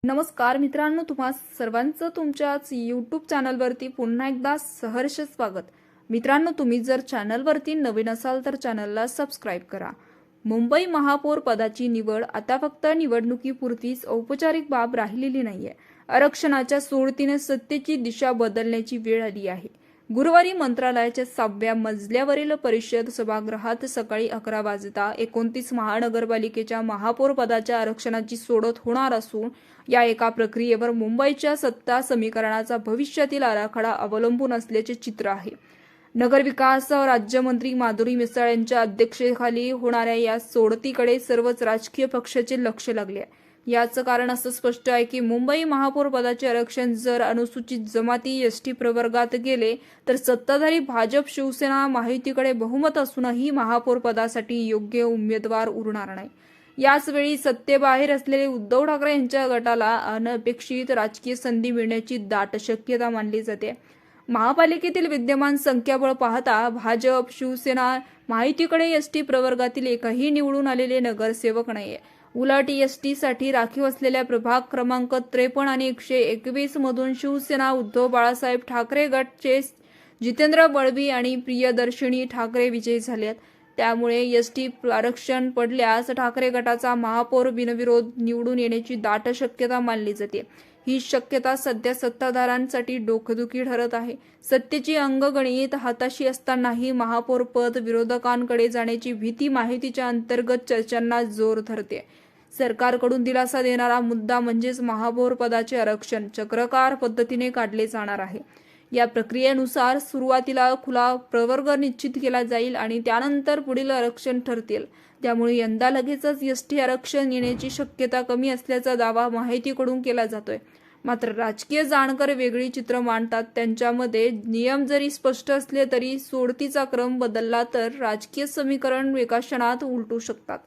नमस्कार मित्रांनो, तुम्हा सर्वांचं तुमच्याच यूट्यूब चॅनलवरती पुन्हा एकदा सहर्ष स्वागत। मित्रांनो, तुम्ही जर चॅनलवरती नवीन असाल तर चॅनलला सबस्क्राइब करा। मुंबई महापौर पदाची निवड आता फक्त निवडणुकीपुरतीच औपचारिक बाब राहिलेली नाहीये। आरक्षणाच्या सोडतीने सत्तेची दिशा बदलण्याची वेळ आली आहे। गुरुवारी मंत्रालयाच्या 6व्या मजल्यावरील परिषद सभागृहात सकाळी 11 वाजता 29 महानगरपालिकेच्या महापौर पदाच्या आरक्षणाची सोडत होणार असून या एका प्रक्रियेवर मुंबईच्या सत्ता समीकरणाचा भविष्यातील आराखडा अवलंबून असल्याचे चित्र आहे। नगरविकास राज्यमंत्री माधुरी मिसाळ यांच्या अध्यक्षतेखाली होणाऱ्या या सोडतीकडे सर्वच राजकीय पक्षाचे लक्ष लागले आहे। याचं कारण असं स्पष्ट आहे की मुंबई महापौर पदाचे आरक्षण जर अनुसूचित जमाती एसटी प्रवर्गात गेले तर सत्ताधारी भाजप शिवसेना महायुतीकडे बहुमत असूनही महापौर पदासाठी योग्य उमेदवार उरणार नाही। याच वेळी सत्तेबाहेर असलेले उद्धव ठाकरे यांच्या गटाला अनपेक्षित राजकीय संधी मिळण्याची दाट शक्यता मानली जाते। महापालिकेतील विद्यमान संख्याबळ पाहता भाजप शिवसेना महायुतीकडे एसटी प्रवर्गातील एकही निवडून आलेले नगरसेवक नाहीये। उलट एसटी साठी राखीव असलेल्या प्रभाग क्रमांक 53 आणि 121 मधून शिवसेना उद्धव बाळासाहेब ठाकरे गटचे जितेंद्र बळवी आणि प्रियदर्शिनी ठाकरे विजयी झालेत। त्यामुळे एसटी आरक्षण पडल्यास ठाकरे गटाचा महापौर बिनविरोध निवडून येण्याची दाट शक्यता मानली जाते। ही शक्यता सध्या सत्ताधाऱ्यांसाठी डोकेदुखी ठरत आहे। सत्तेची अंगगणित हाताशी असतानाही महापौर पद विरोधकांकडे जाण्याची भीती माहितीच्या अंतर्गत चर्चांना जोर धरते। सरकारकडून दिलासा देणारा मुद्दा म्हणजेच महापौर पदाचे आरक्षण चक्राकार पद्धतीने काढले जाणार आहे। या प्रक्रियेनुसार सुरुवातीला खुला प्रवर्ग निश्चित केला जाईल आणि त्यानंतर पुढील आरक्षण ठरतील। त्यामुळे यंदा लगेचच एसटी आरक्षण येण्याची शक्यता कमी असल्याचा दावा माहितीकडून केला जातोय। मात्र राजकीय जाणकार वेगळी चित्र मांडतात। त्यांच्यामध्ये नियम जरी स्पष्ट असले तरी सोडतीचा क्रम बदलला तर राजकीय समीकरण एका क्षणात उलटू शकतात।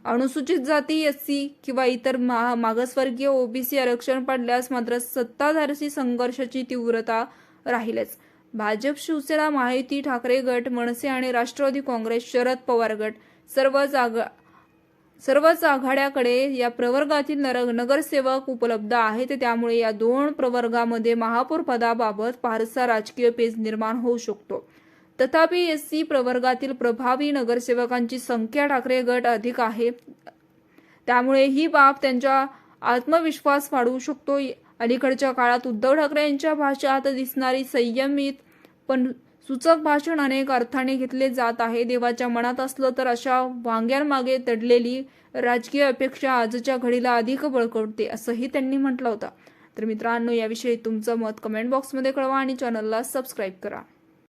अनुसूचित जाती एससी किंवा इतर मागासवर्गीय ओबीसी आरक्षण पडल्यास मात्र सत्ताधाऱ्यांशी संघर्षाची तीव्रता राहीलच। भाजप शिवसेना महायुती ठाकरे गट मनसे आणि राष्ट्रवादी काँग्रेस शरद पवार गट सर्वच आघाड्याकडे या प्रवर्गातील नगरसेवक उपलब्ध आहेत। त्यामुळे या दोन प्रवर्गामध्ये महापौर पदाबाबत फारसा राजकीय पेच निर्माण होऊ शकतो। तथापि एससी प्रवर्गातील प्रभावी नगरसेवकांची संख्या ठाकरे गट अधिक आहे। त्यामुळे ही बाब त्यांचा आत्मविश्वास वाढवू शकतो। अलीकडच्या काळात उद्धव ठाकरे यांच्या भाषणात दिसणारी संयमित पण सूचक भाषण अनेक अर्थाने घेतले जात आहे। देवाच्या मनात असलं तर अशा वांग्यांमागे दडलेली राजकीय अपेक्षा आजच्या घडीला अधिक बळकवते असंही त्यांनी म्हटलं होतं। तर मित्रांनो, याविषयी तुमचं मत कमेंट बॉक्समध्ये कळवा आणि चॅनलला सबस्क्राईब करा।